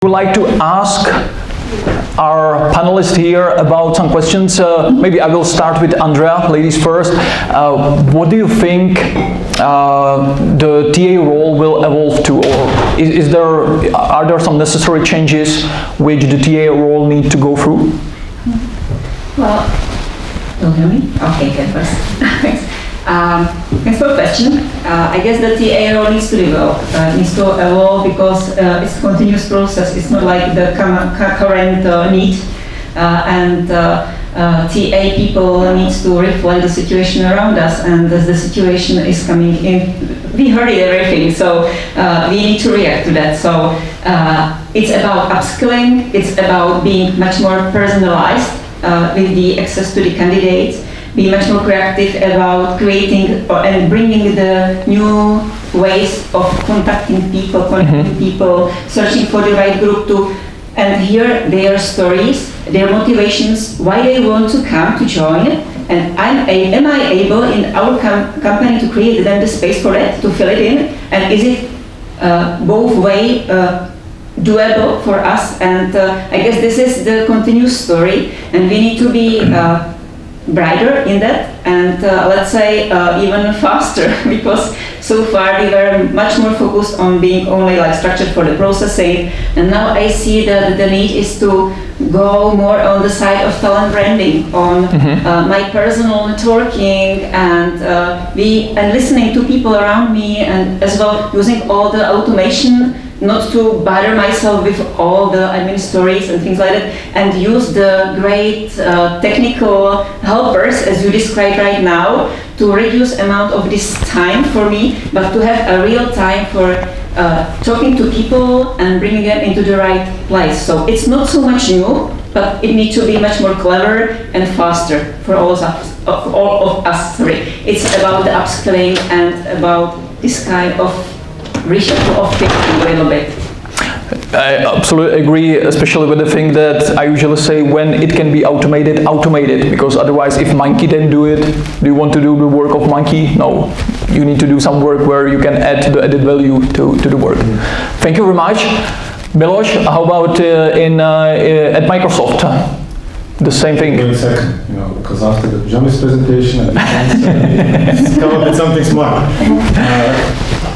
would like to ask our panelists here about some questions. Maybe I will start with Andrea, ladies first. What do you think the TA role will evolve to, or are there some necessary changes which the TA role need to go through? Well, don't hear me? Okay, good first. Thanks. Thanks for the question. I guess the TA role needs to evolve because it's a continuous process. It's not like the current need, and TA people needs to reflect the situation around us, and as the situation is coming in, we heard everything, so we need to react to that. So it's about upskilling, it's about being much more personalized with the access to the candidates, be much more creative about creating and bringing the new ways of contacting people, searching for the right group and hear their stories, their motivations, why they want to come to join, and am I able in our company to create then the space for that, to fill it in, and is it both way doable for us? And I guess this is the continuous story, and we need to be brighter in that, and let's say even faster, because so far we were much more focused on being only like structured for the processing, and now I see that the need is to go more on the side of talent branding, on my personal networking, and listening to people around me, and as well using all the automation, not to bother myself with all the admin stories and things like that, and use the great technical helpers, as you described right now, to reduce amount of this time for me, but to have a real time for talking to people and bringing them into the right place. So it's not so much new, but it needs to be much more clever and faster for all of us. It's about the upskilling and about this kind of reshuffle of thinking a little bit. I absolutely agree, especially with the thing that I usually say, when it can be automated, automate it, because otherwise if monkey didn't do it, do you want to do the work of monkey? No, you need to do some work where you can add the added value to the work. Thank you very much. Milos, how about at Microsoft? The same thing. Wait a second, because after Johnny's presentation, let's come up with something smart.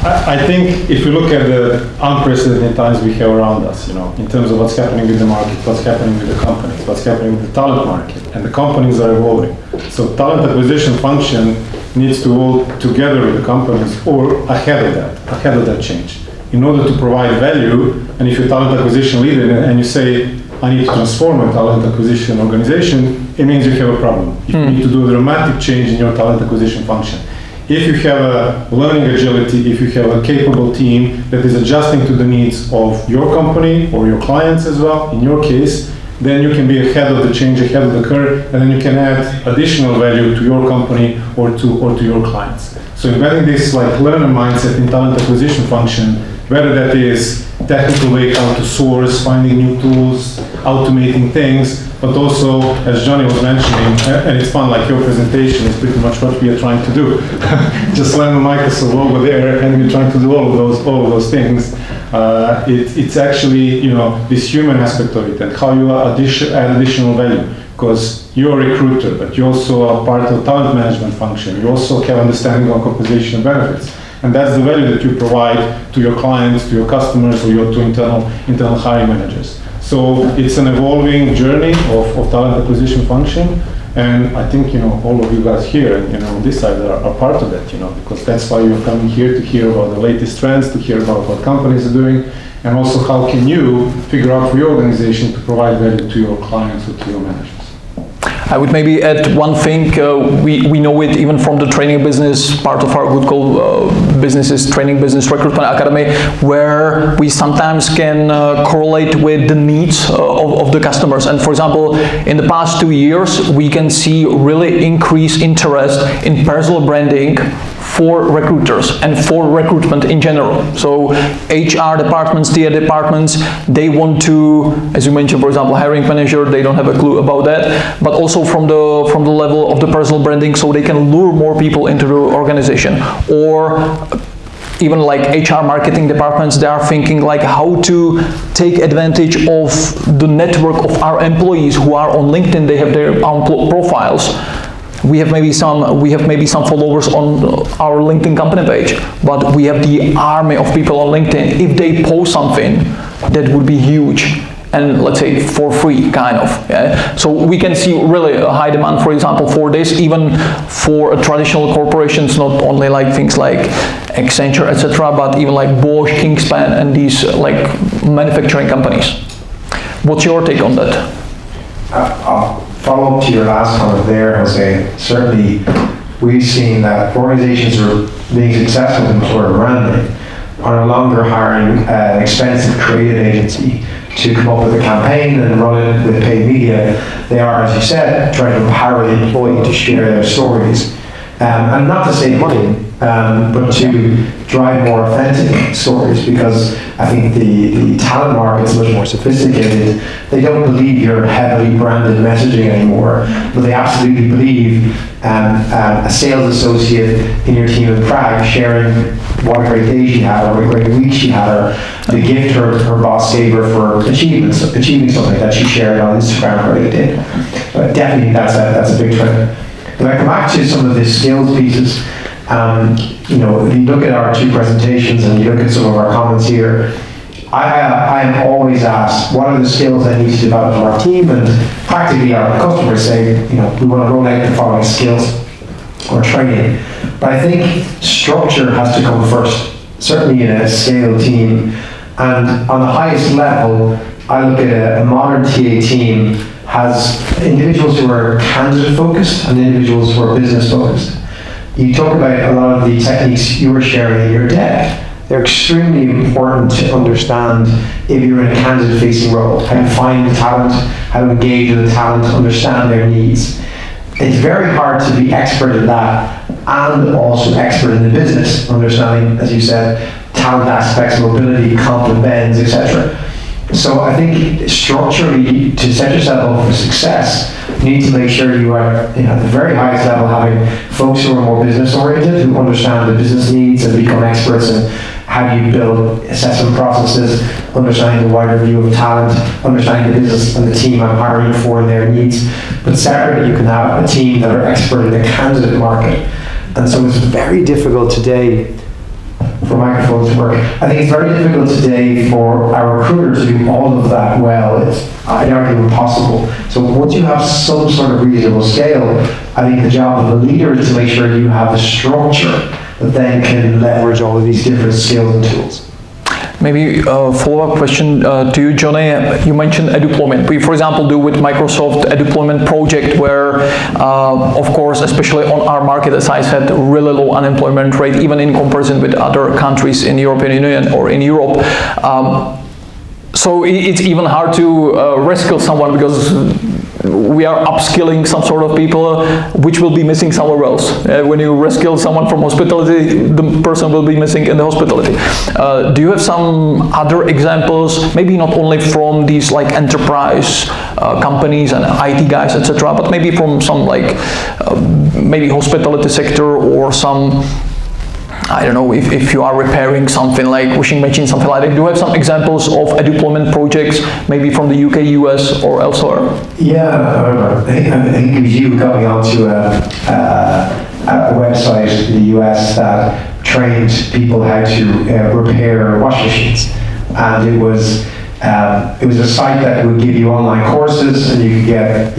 I think if you look at the unprecedented times we have around us, in terms of what's happening with the market, what's happening with the companies, what's happening with the talent market, and the companies are evolving. So talent acquisition function needs to evolve together with the companies or ahead of that change, in order to provide value. And if you're a talent acquisition leader and you say, I need to transform a talent acquisition organization, it means you have a problem. You need to do a dramatic change in your talent acquisition function. If you have a learning agility, if you have a capable team that is adjusting to the needs of your company or your clients as well, in your case, then you can be ahead of the change, ahead of the curve, and then you can add additional value to your company or to your clients. So embedding this like learner mindset in talent acquisition function, whether that is technical way how to source, finding new tools, automating things, but also, as Johnny was mentioning, and it's fun, like your presentation is pretty much what we are trying to do. Just land the Microsoft logo there, and we're trying to do all of those things. It's actually, this human aspect of it, and how you add additional value. Because you're a recruiter, but you also are part of talent management function. You also have understanding of compensation benefits. And that's the value that you provide to your clients, to your customers, or to internal hiring managers. So it's an evolving journey of talent acquisition function, and I think all of you guys here, on this side are part of that, because that's why you're coming here, to hear about the latest trends, to hear about what companies are doing, and also how can you figure out for your organization to provide value to your clients or to your managers. I would maybe add one thing. We know it even from the training business. Part of our GoodCall business is training business recruitment academy, where we sometimes can correlate with the needs of the customers. And for example, in the past 2 years, we can see really increased interest in personal branding for recruiters and for recruitment in general. So HR departments, TA departments, they want to, as you mentioned, for example, hiring manager, they don't have a clue about that, but also from the level of the personal branding, so they can lure more people into the organization. Or even like HR marketing departments, they are thinking like how to take advantage of the network of our employees who are on LinkedIn. They have their own profiles. We have maybe some followers on our LinkedIn company page, but we have the army of people on LinkedIn. If they post something, that would be huge. And let's say for free, kind of. Yeah? So we can see really a high demand, for example, for this, even for traditional corporations, not only like things like Accenture, etc., but even like Bosch, Kingspan, and these like manufacturing companies. What's your take on that? I'll follow up to your last comment there, Jose. Certainly, we've seen that organizations are being successful in employer branding are no longer hiring an expensive creative agency to come up with a campaign and run it with paid media. They are, as you said, trying to empower the employee to share their stories. And not to save money, but to drive more authentic stories, because I think the talent market is much more sophisticated. They don't believe your heavily branded messaging anymore, but they absolutely believe a sales associate in your team in Prague sharing what a great day she had, or what a great week she had, or the gift her boss gave her for achieving something that she shared on Instagram or LinkedIn. So I definitely think that's a big trend. But I come back to some of the skills pieces. You know, if you look at our two presentations and you look at some of our comments here, I am always asked, what are the skills I need to develop for our team? And practically our customers say, you know, we want to roll out the following skills or training. But I think structure has to come first, certainly in a scale team. And on the highest level, I look at a modern TA team has individuals who are candidate focused and individuals who are business focused. You talk about a lot of the techniques you were sharing in your deck. They're extremely important to understand if you're in a candidate facing role, how to find the talent, how to engage with the talent, understand their needs. It's very hard to be expert in that and also expert in the business, understanding, as you said, talent aspects, mobility, comp, bends, etc. So I think structurally, to set yourself up for success, you need to make sure you are at the very highest level having folks who are more business oriented, who understand the business needs and become experts in how do you build assessment processes, understanding the wider view of talent, understanding the business and the team I'm hiring for and their needs. But separately, you can have a team that are expert in the candidate market. And so it's very difficult today for microphones to work. I think it's very difficult today for our recruiter to do all of that well. It's, I'd argue, impossible. So once you have some sort of reasonable scale, I think the job of the leader is to make sure you have the structure that then can leverage all of these different skills and tools. Maybe a follow-up question to you, Johnny. You mentioned eduployment. We, for example, do with Microsoft eduployment project where, of course, especially on our market, as I said, really low unemployment rate, even in comparison with other countries in the European Union or in Europe. So it's even hard to reskill someone because we are upskilling some sort of people which will be missing somewhere else. When you reskill someone from hospitality, the person will be missing in the hospitality. Do you have some other examples, maybe not only from these like enterprise companies and IT guys, etc., but maybe from some like maybe hospitality sector or some, I don't know, if you are repairing something like washing machine, something like that. Do you have some examples of eduployment projects, maybe from the UK, US, or elsewhere? Yeah, I think it was you who got me onto a website in the US that trained people how to repair washing machines. And it was a site that would give you online courses and you could get,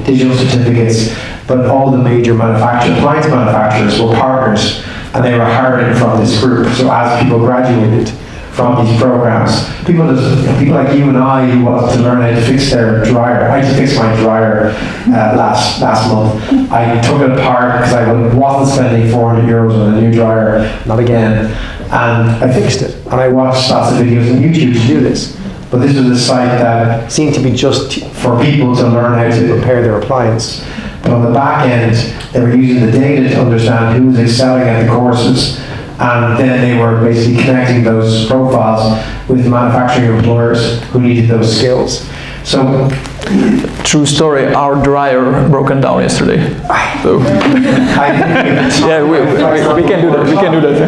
digital certificates, but all the major appliance manufacturers were partners and they were hiring from this group. So as people graduated from these programs, people like you and I who wanted to learn how to fix their dryer. I just fixed my dryer last month. I took it apart because I wasn't spending 400 euros on a new dryer, not again, and I fixed it. And I watched lots of videos on YouTube to do this. But this was a site that seemed to be just for people to learn how to repair their appliance. But on the back end, they were using the data to understand who was excelling at the courses, and then they were basically connecting those profiles with manufacturing employers who needed those skills. So True story, our dryer broken down yesterday. So, yeah, we can do that. We can do that.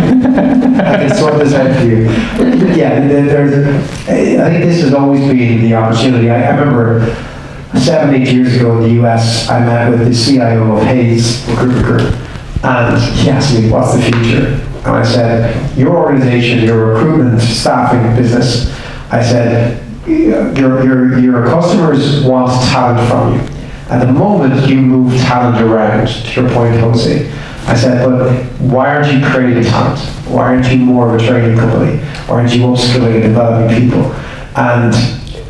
I can sort this out for you. But yeah, I think this has always been the opportunity. I remember 7-8 years ago in the US, I met with the CIO of Hayes Recruitment Group, and he asked me, what's the future? And I said, your organization, your recruitment staffing business, I said, your customers want talent from you. At the moment, you move talent around, to your point, Jose. I said, but why aren't you creating talent? Why aren't you more of a training company? Why aren't you upskilling and developing people? And,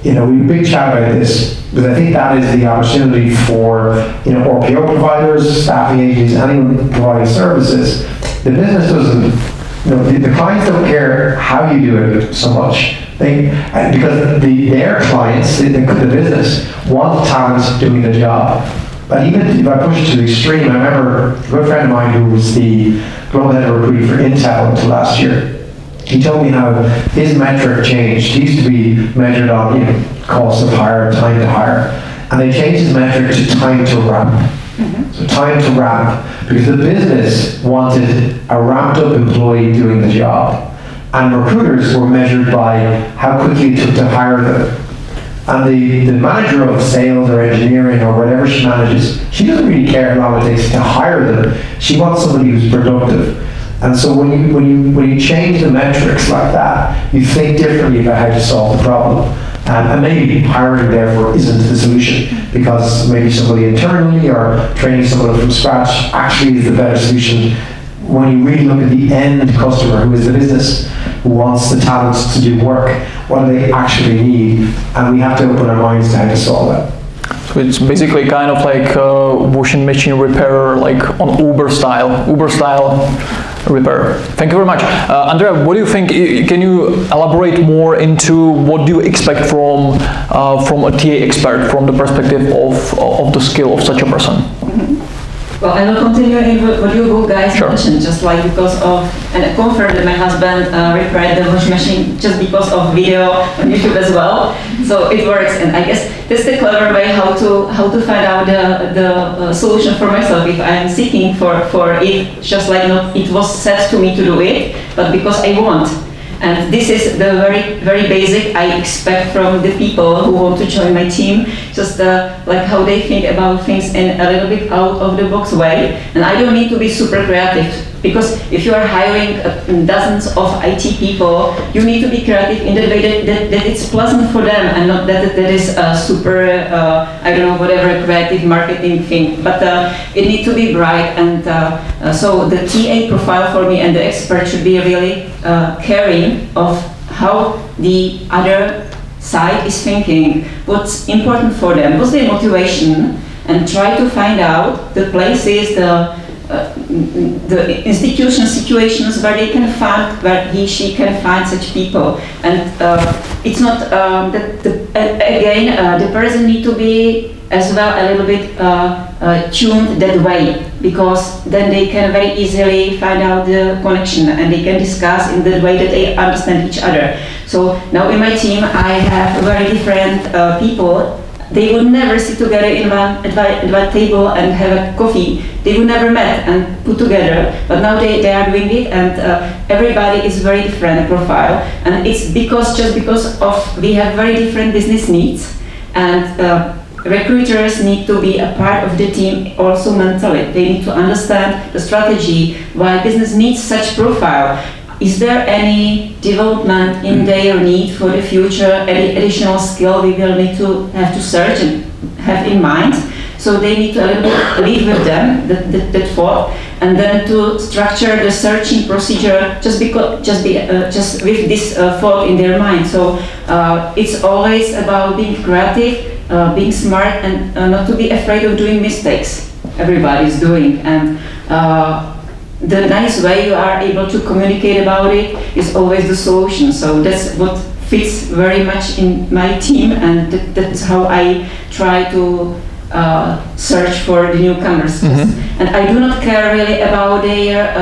we had a big chat about this, because I think that is the opportunity for, RPO providers, staffing agencies, anyone providing services. The business doesn't, the clients don't care how you do it so much. Because their clients, the business, want talent doing the job. But even if I push it to the extreme, I remember a good friend of mine who was the global head of recruiting for Intel until last year. He told me how his metric changed. He used to be measured on cost of hire, time to hire. And they changed his metric to time to ramp. So time to ramp, because the business wanted a ramped up employee doing the job. And recruiters were measured by how quickly it took to hire them. And the manager of sales or engineering or whatever she manages, she doesn't really care how long it takes to hire them. She wants somebody who's productive. And so when you change the metrics like that, you think differently about how to solve the problem. And maybe hiring, therefore, isn't the solution, because maybe somebody internally or training someone from scratch actually is the better solution. When you really look at the end customer, who is the business, who wants the talents to do work, what do they actually need? And we have to open our minds to how to solve that. So it's basically kind of like washing machine repair, like on Uber style repair. Thank you very much. Andrea, what do you think? Can you elaborate more into what do you expect from a TA expert from the perspective of the skill of such a person? Well, I will continue in what you guys Sure. mentioned, just like because of, and I confirmed that my husband repaired the washing machine just because of video on YouTube as well. So it works, and I guess that's the clever way how to find out the solution for myself if I'm seeking for it, just like not it was set to me to do it, but because I want. And this is the very basic I expect from the people who want to join my team, just like how they think about things in a little bit out of the box way. And I don't need to be super creative, because if you are hiring dozens of IT people, you need to be creative in the way that it's pleasant for them, and not that is a super, I don't know, whatever creative marketing thing. But it needs to be bright, and so the TA profile for me and the expert should be really caring of how the other side is thinking, what's important for them, what's their motivation, and try to find out the places, the institutional situations where they can find, where she can find such people. And it's not that the person need to be as well a little bit tuned that way, because then they can very easily find out the connection and they can discuss in the way that they understand each other. So now in my team I have very different people. They would never sit together at one table and have a coffee. They would never met and put together, but now they are doing it, and everybody is very different profile. And it's just because of we have very different business needs, and recruiters need to be a part of the team also mentally. They need to understand the strategy, why business needs such profile. Is there any development in their need for the future, any additional skill we will need to have to search and have in mind? So they need to a little bit live with them, that thought, and then to structure the searching procedure just with this thought in their mind. So it's always about being creative, being smart, and not to be afraid of doing mistakes. Everybody's doing, and the nice way you are able to communicate about it is always the solution. So that's what fits very much in my team, and that's how I try to search for the newcomers. Mm-hmm. And I do not care really about their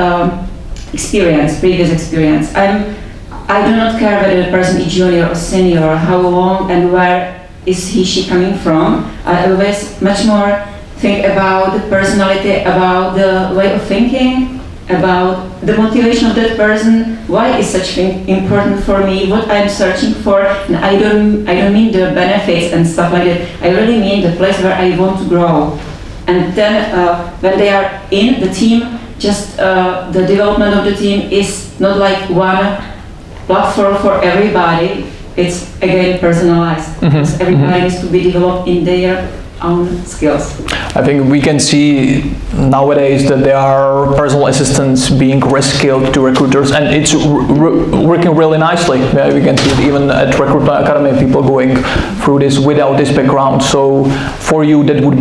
previous experience. I do not care whether the person is junior or senior, how long and where is he, she coming from. I always much more think about the personality, about the way of thinking, about the motivation of that person. Why is such thing important for me? What I'm searching for? And I don't mean the benefits and stuff like that. I really mean the place where I want to grow. And then when they are in the team, just the development of the team is not like one platform for everybody. It's again personalized. Because everybody needs to be developed in their own skills. I think we can see nowadays that there are personal assistants being reskilled to recruiters, and it's working really nicely. Yeah, we can see it even at Recruitment Academy, people going through this without this background. So for you, that could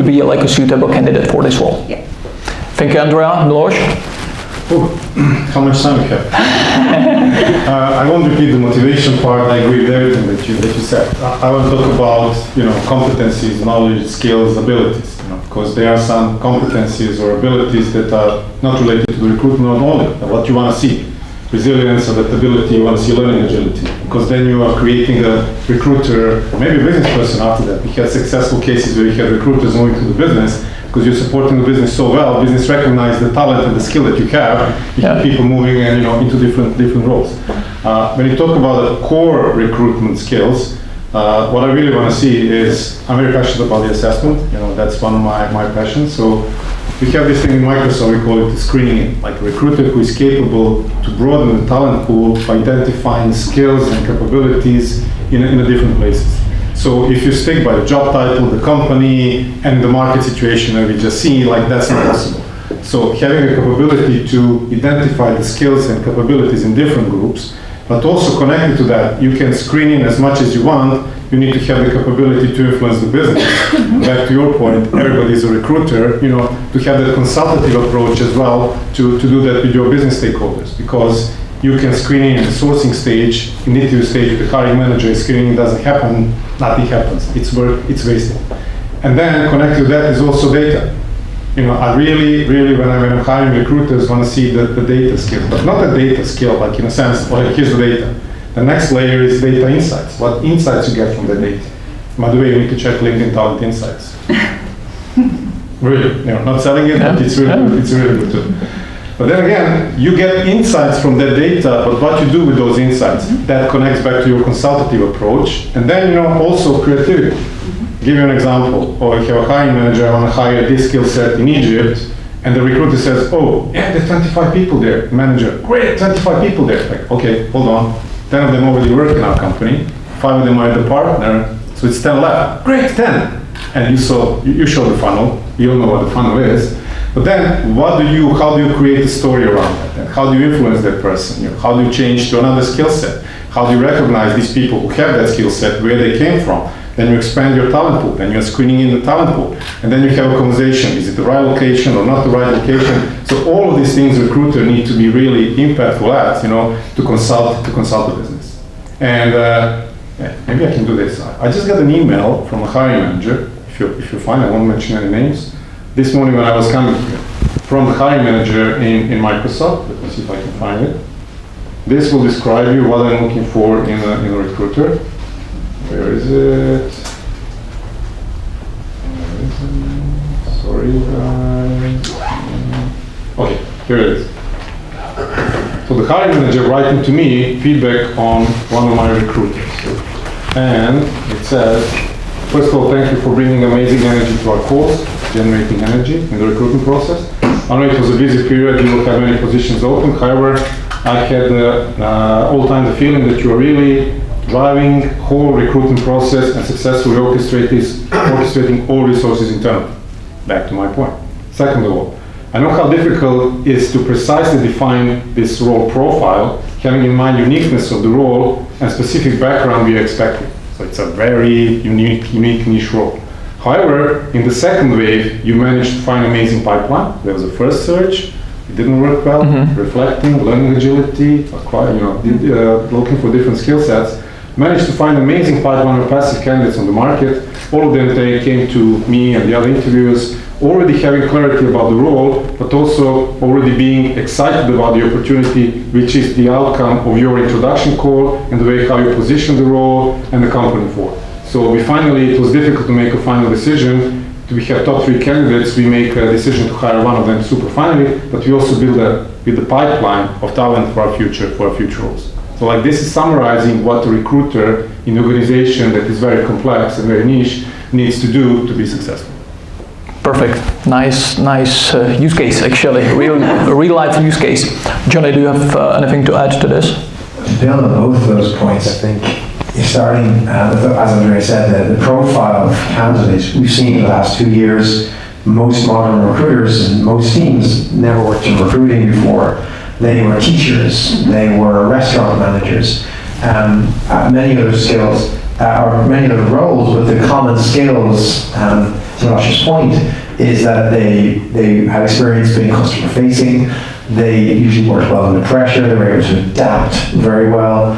be like a suitable candidate for this role. Yeah. Thank you, Andrea. Miloš? Oh, how much time we have? I won't repeat the motivation part. I agree with everything that you said. I want to talk about competencies, knowledge, skills, abilities. Because there are some competencies or abilities that are not related to the recruitment only. What you want to see, resilience, adaptability. You want to see learning agility. Because then you are creating a recruiter, maybe a business person after that. We had successful cases where we had recruiters moving to the business. Because you're supporting the business so well, business recognize the talent and the skill that you have, you keep people moving and into different roles. When you talk about the core recruitment skills, what I really want to see is, I'm very passionate about the assessment. That's one of my passions. So we have this thing in Microsoft, we call it the screening, like a recruiter who is capable to broaden the talent pool by identifying skills and capabilities in a different places. So if you stick by the job title, the company, and the market situation that we just see, that's not possible. So having a capability to identify the skills and capabilities in different groups, but also connected to that, you can screen in as much as you want. You need to have the capability to influence the business. Back to your point, everybody's a recruiter, to have that consultative approach as well, to do that with your business stakeholders, because you can screen in the sourcing stage, in the interview stage, the hiring manager, screening doesn't happen, nothing happens. It's work, it's wasted. And then connected to that is also data. I really, when I'm hiring recruiters, want to see the data skill, but not a data skill, like in a sense, here's the data. The next layer is data insights. What insights you get from the data? By the way, you need to check LinkedIn Talent Insights. Really, not selling it, but it's really good too. But then again, you get insights from that data, but what you do with those insights, that connects back to your consultative approach. And then, also creativity. Give you an example. Or if you have a hiring manager, I want to hire this skill set in Egypt, and the recruiter says, oh, yeah, there's 25 people there. Manager, great, 25 people there. Like, okay, hold on. 10 of them already work in our company. 5 of them are the partner, so it's 10 left. Great, 10. And you show the funnel. You all know what the funnel is. But then, how do you create a story around that? And how do you influence that person? How do you change to another skill set? How do you recognize these people who have that skill set, where they came from? Then you expand your talent pool, then you're screening in the talent pool. And then you have a conversation, is it the right location or not the right location? So all of these things recruiter need to be really impactful at, to consult the business. And maybe I can do this. I just got an email from a hiring manager, if you're fine, I won't mention any names. This morning when I was coming here, from the hiring manager in Microsoft, let me see if I can find it. This will describe you what I'm looking for in a recruiter. Where is it? Sorry guys. Okay, here it is. So the hiring manager writing to me feedback on one of my recruiters. And it says, first of all, thank you for bringing amazing energy to our calls, generating energy in the recruitment process. I know it was a busy period, you will have many positions open. However, I had all the time the feeling that you are really driving whole recruitment process and successfully orchestrating all resources internally. Back to my point. Second of all, I know how difficult it is to precisely define this role profile, having in mind uniqueness of the role and specific background we are expecting. So it's a very unique niche role. However, in the second wave, you managed to find amazing pipeline. There was a first search, it didn't work well, reflecting, learning agility, looking for different skill sets. Managed to find amazing pipeline of passive candidates on the market. All of them, they came to me and the other interviewers, already having clarity about the role, but also already being excited about the opportunity, which is the outcome of your introduction call and the way how you position the role and the company for. So it was difficult to make a final decision. We have top 3 candidates, we make a decision to hire one of them super finally, but we also build a pipeline of talent for our future roles. So like this is summarizing what a recruiter in an organization that is very complex and very niche needs to do to be successful. Perfect. Nice use case, actually. Real life use case. Johnny, do you have anything to add to this? To build on both of those points, I think you're starting, with, as Andrea said, the profile of candidates we've seen in the last 2 years. Most modern recruiters and most teams never worked in recruiting before. They were teachers, they were restaurant managers, many other skills, or many other roles, but the common skills, to Josh's point, is that they have experience being customer facing, they usually work well under pressure, they're able to adapt very well,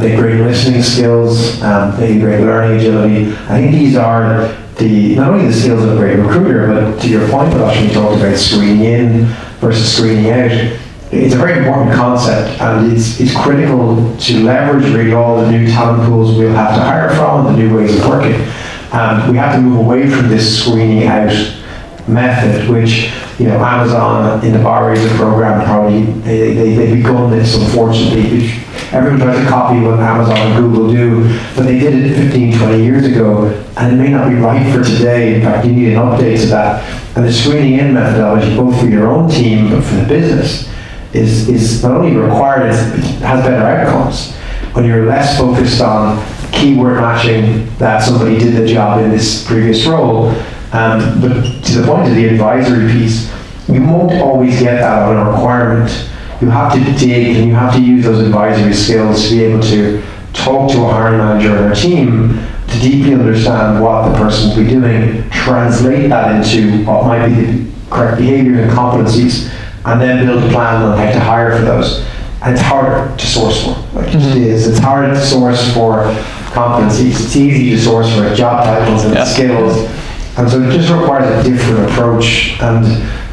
they have great listening skills, they have great learning agility. I think these are not only the skills of a great recruiter, but to your point, Josh, when you talked about screening in versus screening out, it's a very important concept, and it's critical to leverage really all the new talent pools we'll have to hire from and the new ways of working. We have to move away from this screening out method, which Amazon in the Bar Raiser program probably they've begun this, unfortunately. Everyone tries to copy what Amazon and Google do, but they did it 15, 20 years ago, and it may not be right for today. In fact, you need an update to that. And the screening in methodology, both for your own team but for the business, is not only required, it has better outcomes. When you're less focused on keyword matching that somebody did the job in this previous role, but to the point of the advisory piece, you won't always get that on a requirement. You have to dig and you have to use those advisory skills to be able to talk to a hiring manager and their team to deeply understand what the person will be doing, translate that into what might be the correct behaviors and competencies, and then build a plan on how to hire for those. And it's harder to source for, like it is. It's harder to source for competencies. It's easy to source for job titles and skills. And so it just requires a different approach. And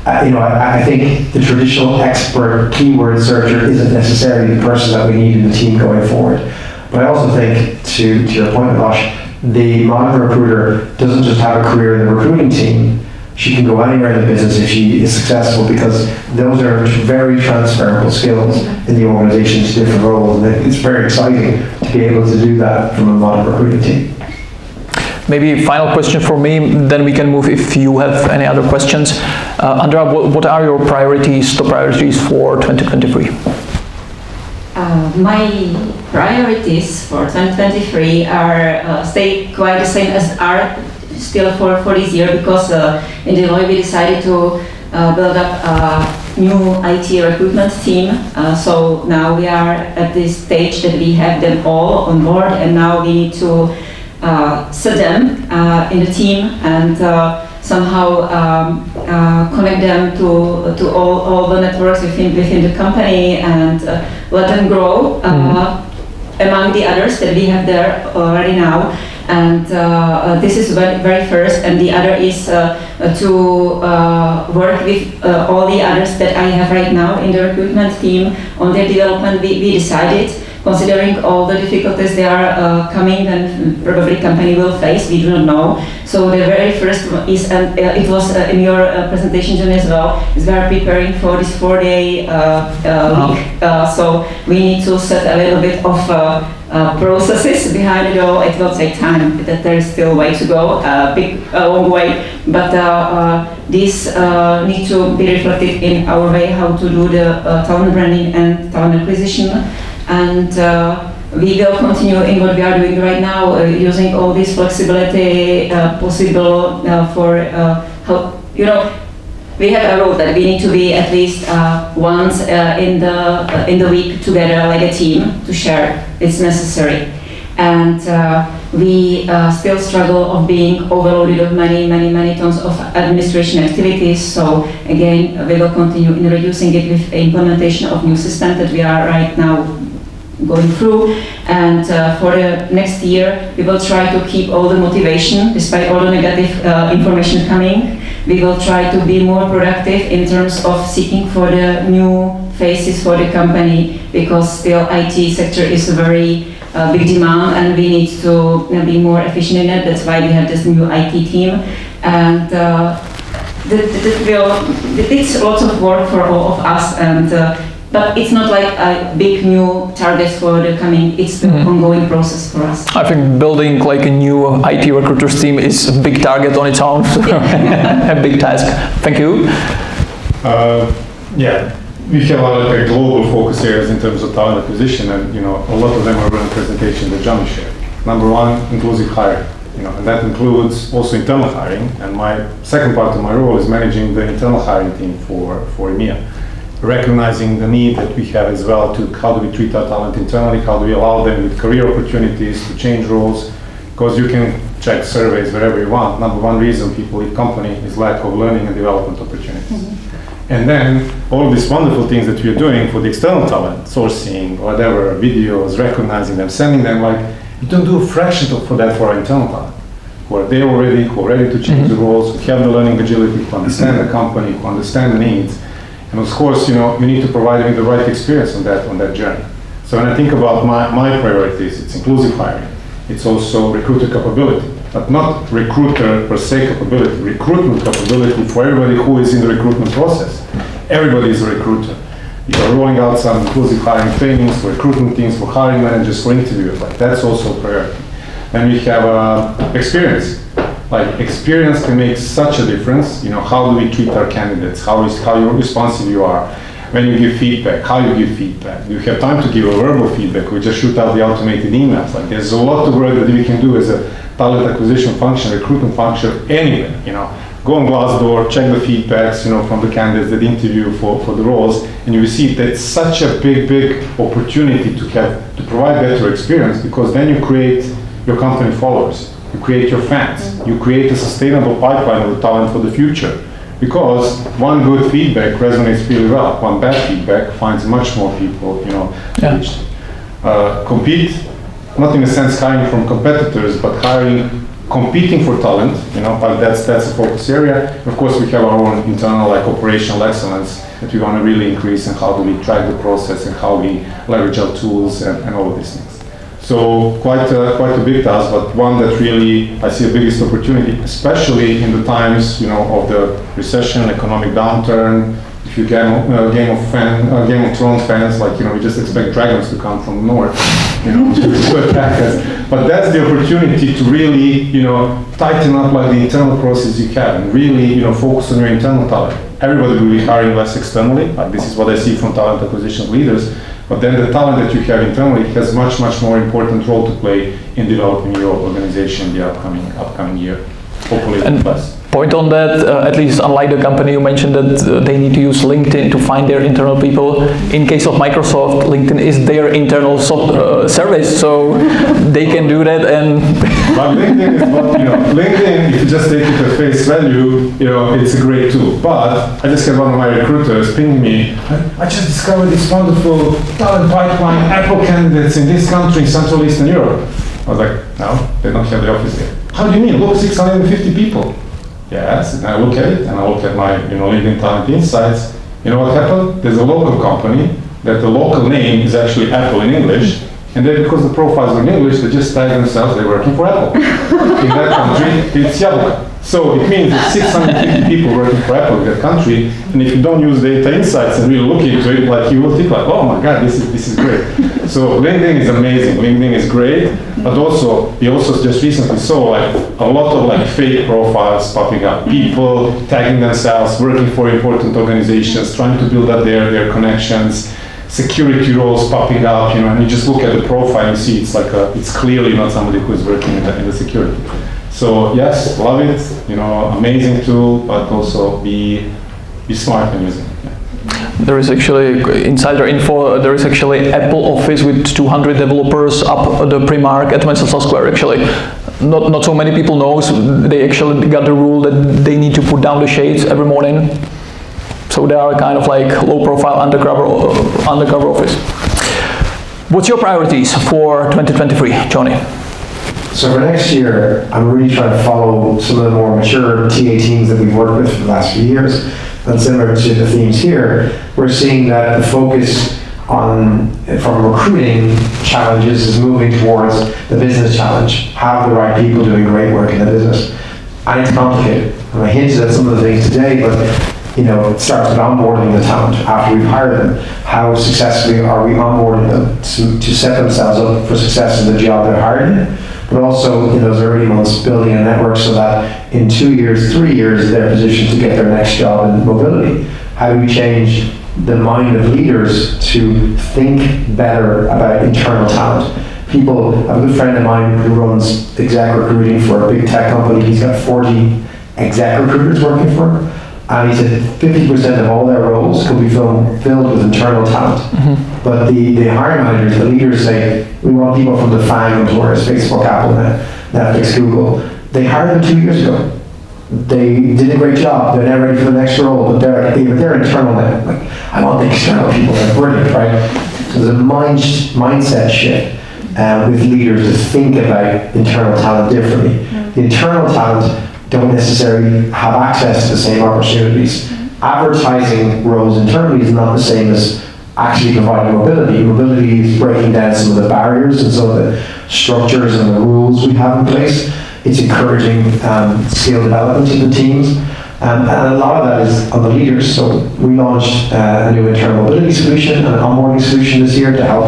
I think the traditional expert keyword searcher isn't necessarily the person that we need in the team going forward. But I also think, to your point, Josh, the modern recruiter doesn't just have a career in the recruiting team. She can go anywhere in the business if she is successful, because those are very transferable skills in the organization's different roles. And it's very exciting to be able to do that from a modern recruiting team. Maybe final question for me, then we can move if you have any other questions. Andrea, what are your top priorities for 2023? My priorities for 2023 are stay quite the same as are still for this year, because in Deloitte we decided to build up a new IT recruitment team. So now we are at this stage that we have them all on board, and now we need to set them in the team and somehow connect them to all the networks within the company, and let them grow among the others that we have there already now. And this is very first, and the other is to work with all the others that I have right now in the recruitment team on their development. We decided, considering all the difficulties they are coming and probably company will face, we do not know. So the very first is, and it was in your presentation, John, as well, is we are preparing for this 4-day week. So we need to set a little bit of processes behind it all. It will take time, that there is still a way to go, a long way, but this needs to be reflected in our way how to do the talent branding and talent acquisition. And we will continue in what we are doing right now, using all this flexibility possible for how, we have a rule that we need to be at least once in the week together like a team to share. It's necessary. And we still struggle of being overloaded of many tons of administration activities. So again, we will continue in reducing it with implementation of new systems that we are right now going through. And for the next year, we will try to keep all the motivation despite all the negative information coming. We will try to be more productive in terms of seeking for the new faces for the company, because still IT sector is very big demand, and we need to be more efficient in it. That's why we have this new IT team, and it's lots of work for all of us, and but it's not like a big new targets for the coming. It's the ongoing process for us. I think building like a new IT recruiters team is a big target on its own, a big task. Thank you. Yeah, we have a global focus areas in terms of talent acquisition, and a lot of them are in the presentation that Johnny shared. Number one, inclusive hiring, and that includes also internal hiring. And my second part of my role is managing the internal hiring team for EMEA, recognizing the need that we have as well to how do we treat our talent internally, how do we allow them with career opportunities to change roles, because you can check surveys wherever you want. Number one reason people leave company is lack of learning and development opportunities. And then all these wonderful things that we're doing for the external talent, sourcing, whatever, videos, recognizing them, sending them, you don't do a fraction for that for our internal talent, who are there already, who are ready to change the roles, who have the learning agility, who understand the company, who understand the needs. And of course, we need to provide them with the right experience on that journey. So when I think about my priorities, it's inclusive hiring. It's also recruiter capability, but not recruiter per se capability, recruitment capability for everybody who is in the recruitment process. Everybody is a recruiter. You are rolling out some inclusive hiring trainings for recruitment teams, for hiring managers, for interviewers. That's also a priority. Then we have experience. Experience can make such a difference. How do we treat our candidates? How responsive you are when you give feedback? How you give feedback? Do you have time to give a verbal feedback? We just shoot out the automated emails. There's a lot of work that we can do as a talent acquisition function, recruitment function, anywhere. Go on Glassdoor, check the feedbacks, from the candidates that interview for the roles, and you will see that's such a big opportunity to provide better experience, because then you create your company followers. You create your fans. You create a sustainable pipeline of the talent for the future. Because one good feedback resonates really well. One bad feedback finds much more people, reached. Compete, not in a sense hiring from competitors, but competing for talent. That's a focus area. Of course, we have our own internal operational excellence that we want to really increase, and how do we track the process and how we leverage our tools and all of these things. So quite a big task, but one that really I see the biggest opportunity, especially in the times of the recession, economic downturn. If you Game of Thrones fans, we just expect dragons to come from the north, to attack us. But that's the opportunity to really, tighten up the internal process you have, and really, focus on your internal talent. Everybody will be hiring less externally. This is what I see from talent acquisition leaders. But then the talent that you have internally has much more important role to play in developing your organization the upcoming year. Hopefully less. Point on that, at least unlike the company you mentioned that they need to use LinkedIn to find their internal people. In case of Microsoft, LinkedIn is their internal service, so they can do that. And but LinkedIn is what, LinkedIn, if you just take it at face value, it's a great tool. But I just had one of my recruiters ping me, I just discovered this wonderful talent pipeline, Apple candidates in this country, in Central Eastern Europe. I was like, no, they don't have the office here. How do you mean? Look, 650 people. Yes, and I look at it, and I look at my LinkedIn Talent Insights. You know what happened? There's a local company that the local name is actually Apple in English, and then because the profiles are in English, they just tag themselves they're working for Apple. In that country, it's Jabuka. So it means that 650 people working for Apple in that country, and if you don't use data insights and really look into it, you will think oh my God, this is great. So LinkedIn is amazing. LinkedIn is great, but we also just recently saw a lot of fake profiles popping up. People tagging themselves, working for important organizations, trying to build up their connections. Security roles popping up, and you just look at the profile and see it's clearly not somebody who is working in the security. So yes, love it, amazing tool, but also be smart when using it. Yeah. There is actually insider info. There is actually Apple Office with 200 developers up the Primark at Wenceslas Square. Actually, not so many people know. They actually got the rule that they need to put down the shades every morning. So they are kind of low-profile undercover office. What's your priorities for 2023, Johnny? So for next year, I'm really trying to follow some of the more mature TA teams that we've worked with for the last few years. And similar to the themes here, we're seeing that the focus from recruiting challenges is moving towards the business challenge. Have the right people doing great work in the business. And it's complicated. And I hinted at some of the things today, but it starts with onboarding the talent after we've hired them. How successfully are we onboarding them to set themselves up for success in the job they're hired in? But also in those early months, building a network so that in 2 years, 3 years, they're positioned to get their next job in mobility. How do we change the mind of leaders to think better about internal talent? I have a good friend of mine who runs exec recruiting for a big tech company. He's got 40 exec recruiters working for him. And he said 50% of all their roles could be filled with internal talent. Mm-hmm. But the hiring managers, the leaders say, we want people from the FANG employers, Facebook, Apple, Netflix, Google. They hired them 2 years ago. They did a great job. They're now ready for the next role, but they're internal now. Like, I want the external people. They're brilliant, right? So there's a mindset shift with leaders to think about internal talent differently. Mm-hmm. The internal talent don't necessarily have access to the same opportunities. Advertising roles internally is not the same as actually providing mobility. Mobility is breaking down some of the barriers and some of the structures and the rules we have in place. It's encouraging skill development in the teams. And a lot of that is on the leaders. So we launched a new internal mobility solution and an onboarding solution this year to help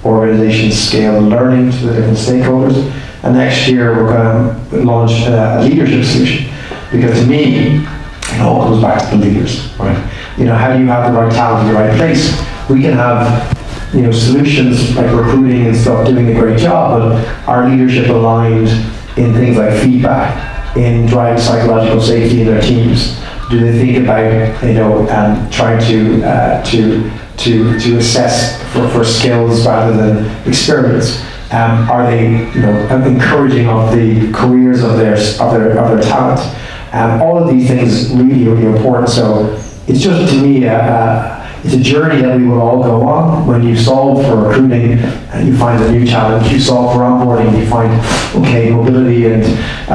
organizations scale learning to the different stakeholders. And next year we're going to launch a leadership solution, because to me, it all comes back to the leaders, right? How do you have the right talent in the right place? We can have, solutions like recruiting and stuff doing a great job, but our leadership aligned in things like feedback, in driving psychological safety in their teams. Do they think about, trying to assess for skills rather than experience? Are they, encouraging of the careers of their talent? All of these things really, really important. So it's just, to me, it's a journey that we will all go on. When you solve for recruiting and you find a new challenge, you solve for onboarding, you find, okay, mobility and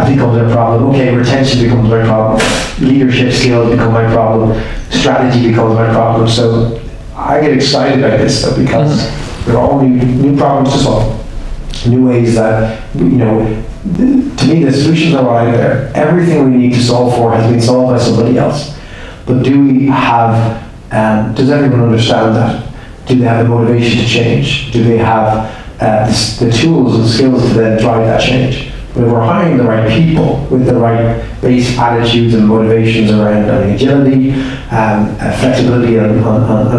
becomes a problem. Okay, retention becomes my problem. Leadership skills become my problem. Strategy becomes my problem. So I get excited about this stuff because there are all new problems to solve. New ways that, to me, the solutions are right there. Everything we need to solve for has been solved by somebody else. But do we have, does everyone understand that? Do they have the motivation to change? Do they have the tools and skills to then drive that change? But if we're hiring the right people with the right base attitudes and motivations around agility, flexibility and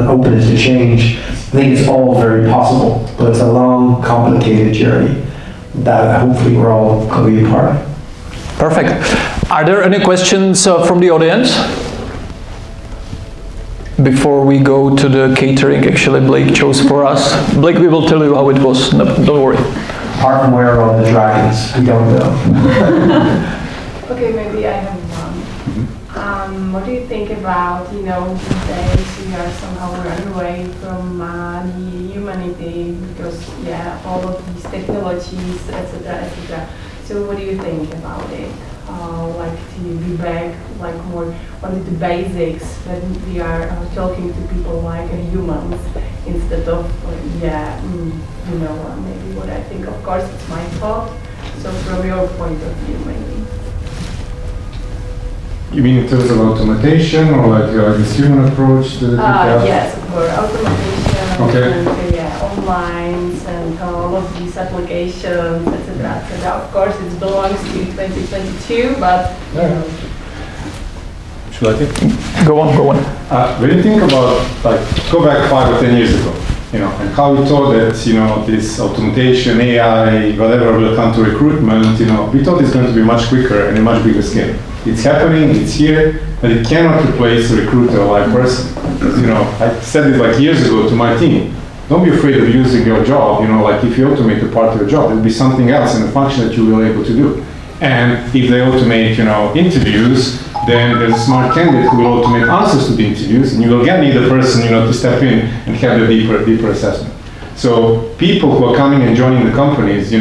openness to change, I think it's all very possible, but it's a long, complicated journey that hopefully we're all going to be a part of. Perfect. Are there any questions from the audience? Before we go to the catering, actually Blake chose for us. Blake, we will tell you how it was, no, don't worry. Apart from where are all the dragons, we don't know. Okay, maybe I have one. What do you think about, these days we are somehow running away from the humanity because, all of these technologies, etc., etc. So what do you think about it? To be back, more on the basics, when we are talking to people like humans instead of, maybe what I think. Of course, it's my thought. So from your point of view, maybe. You mean in terms of automation or this human approach to the yes, for automation, okay. And, online and all of these applications, etc., etc. Of course, it belongs to 2022, but Should I take? Go on. When you think about, go back 5 or 10 years ago, and how we thought that, this automation, AI, whatever will come to recruitment, we thought it's going to be much quicker and a much bigger scale. It's happening, it's here, but it cannot replace a recruiter or live person. I said it years ago to my team. Don't be afraid of using your job, if you automate a part of your job, it'll be something else in the function that you will be able to do. And if they automate, interviews, then there's a smart candidate who will automate answers to the interviews, and you will again need the person, to step in and have the deeper assessment. So people who are coming and joining the companies, you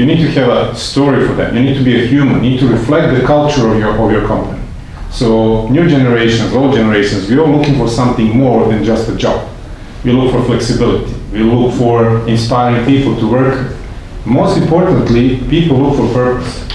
need to have a story for them. You need to be a human. You need to reflect the culture of your company. So new generations, old generations, we're all looking for something more than just a job. we look for flexibility. We look for inspiring people to work. Most importantly, people look for purpose.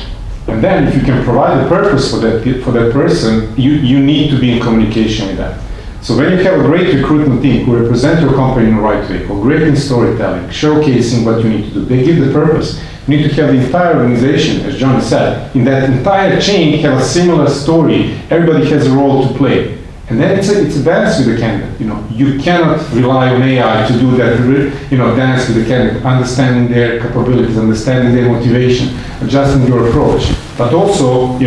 And then if you can provide a purpose for that person, you need to be in communication with them. So when you have a great recruitment team who represent your company in the right way, who are great in storytelling, showcasing what you need to do, they give the purpose. You need to have the entire organization, as Johnny said, in that entire chain have a similar story. Everybody has a role to play. And then it's a dance with the candidate. You cannot rely on AI to do that, dance with the candidate, understanding their capabilities, understanding their motivation, adjusting your approach. But also,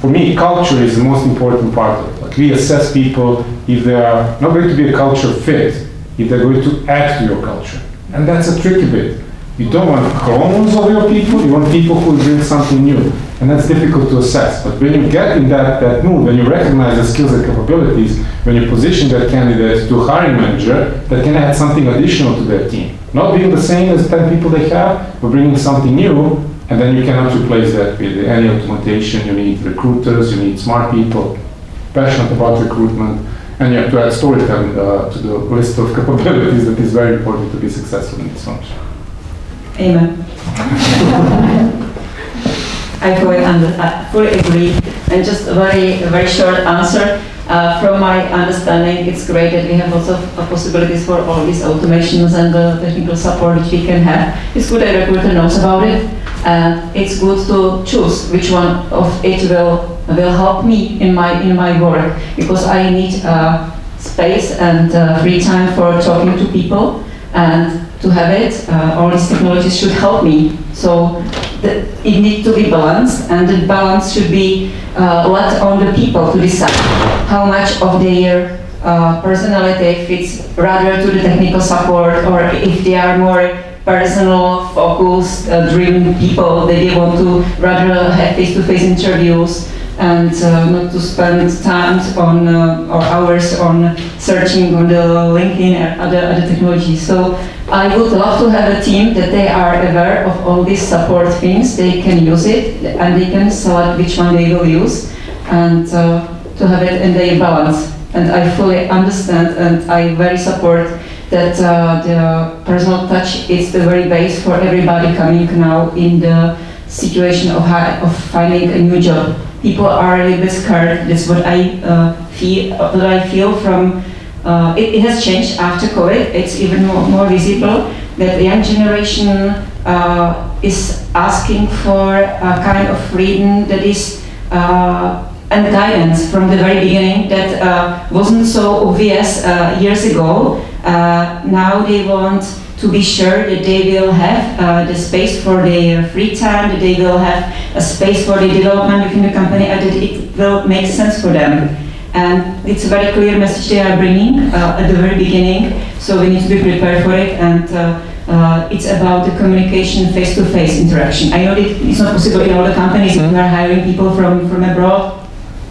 for me, culture is the most important part of it. Like, we assess people if they are not going to be a culture fit, if they're going to add to your culture. And that's a tricky bit. You don't want clones of your people, you want people who bring something new. And that's difficult to assess. But when you get in that mood, when you recognize the skills and capabilities, when you position that candidate to a hiring manager that can add something additional to their team. Not being the same as 10 people they have, but bringing something new, and then you cannot replace that with any automation. You need recruiters, you need smart people, passionate about recruitment, and you have to add storytelling to the list of capabilities that is very important to be successful in this function. Amen. I fully agree. And just a very short answer. From my understanding, it's great that we have lots of possibilities for all these automations and the technical support which we can have. It's good that a recruiter knows about it. And it's good to choose which one of it will help me in my work, because I need space and free time for talking to people, and to have it, all these technologies should help me. So it needs to be balanced, and the balance should be let on the people to decide how much of their personality fits rather to the technical support, or if they are more personal, focused, driven people, they want to rather have face-to-face interviews and not to spend time on or hours on searching on the LinkedIn and other technologies. So I would love to have a team that they are aware of all these support things, they can use it, and they can select which one they will use, and to have it in their balance. And I fully understand, and I very support that the personal touch is the very base for everybody coming now in the situation of finding a new job. People are a little bit scared. That's what I feel from. It has changed after COVID. It's even more visible that the young generation is asking for a kind of freedom that is and guidance from the very beginning that wasn't so obvious years ago. Now they want to be sure that they will have the space for their free time, that they will have a space for the development within the company, and that it will make sense for them. And it's a very clear message they are bringing at the very beginning, so we need to be prepared for it. And it's about the communication, face-to-face interaction. I know that it's not possible in all the companies. If you are hiring people from abroad,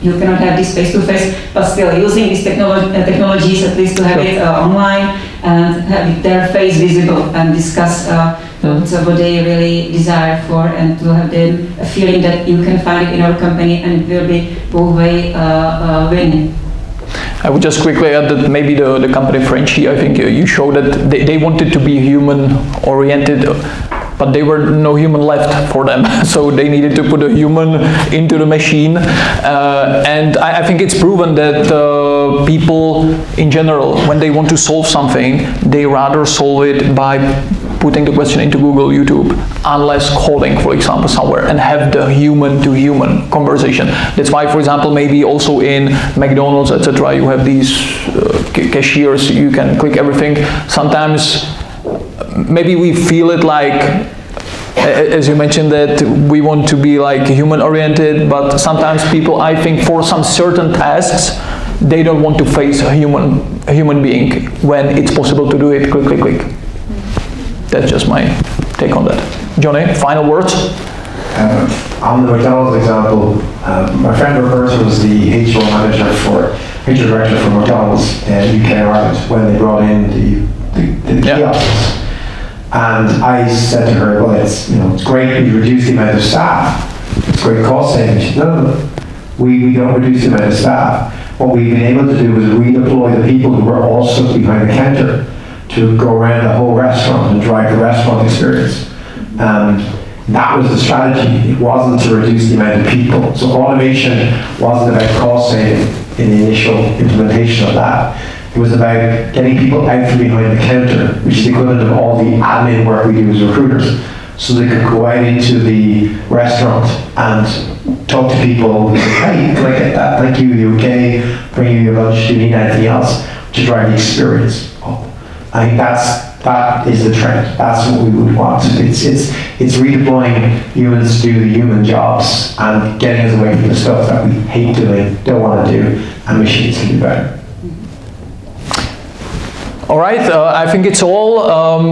you cannot have this face-to-face, but still using these technologies at least to have it online and have their face visible and discuss what they really desire for, and to have them a feeling that you can find it in our company and it will be both way winning. I would just quickly add that maybe the company Frenchie, I think you showed that they wanted to be human-oriented, but there were no human left for them, so they needed to put a human into the machine. And I think it's proven that people in general, when they want to solve something, they rather solve it by putting the question into Google, YouTube, unless calling, for example, somewhere and have the human-to-human conversation. That's why, for example, maybe also in McDonald's, etc., you have these cashiers, you can click everything. Sometimes maybe we feel it like, as you mentioned, that we want to be like human-oriented, but sometimes people, I think, for some certain tasks, they don't want to face a human being when it's possible to do it click, click, click. That's just my take on that. Johnny, final words? On the McDonald's example, my friend Roberta was the HR director for McDonald's in UK and Ireland when they brought in the kiosks. And I said to her, well, it's great, we reduce the amount of staff. It's great cost saving. She said, no, we don't reduce the amount of staff. What we've been able to do is redeploy the people who were all stuck behind the counter to go around the whole restaurant and drive the restaurant experience. And that was the strategy. It wasn't to reduce the amount of people. So automation wasn't about cost saving in the initial implementation of that. It was about getting people out from behind the counter, which is the equivalent of all the admin work we do as recruiters, so they could go out into the restaurant and talk to people and say, hey, can I get that? Thank you, you okay? Bring you your lunch, do you need anything else? To drive the experience up. I think that is the trend. That's what we would want. It's redeploying humans to do the human jobs and getting us away from the stuff that we hate doing, don't want to do, and machines can do better. All right, I think it's all.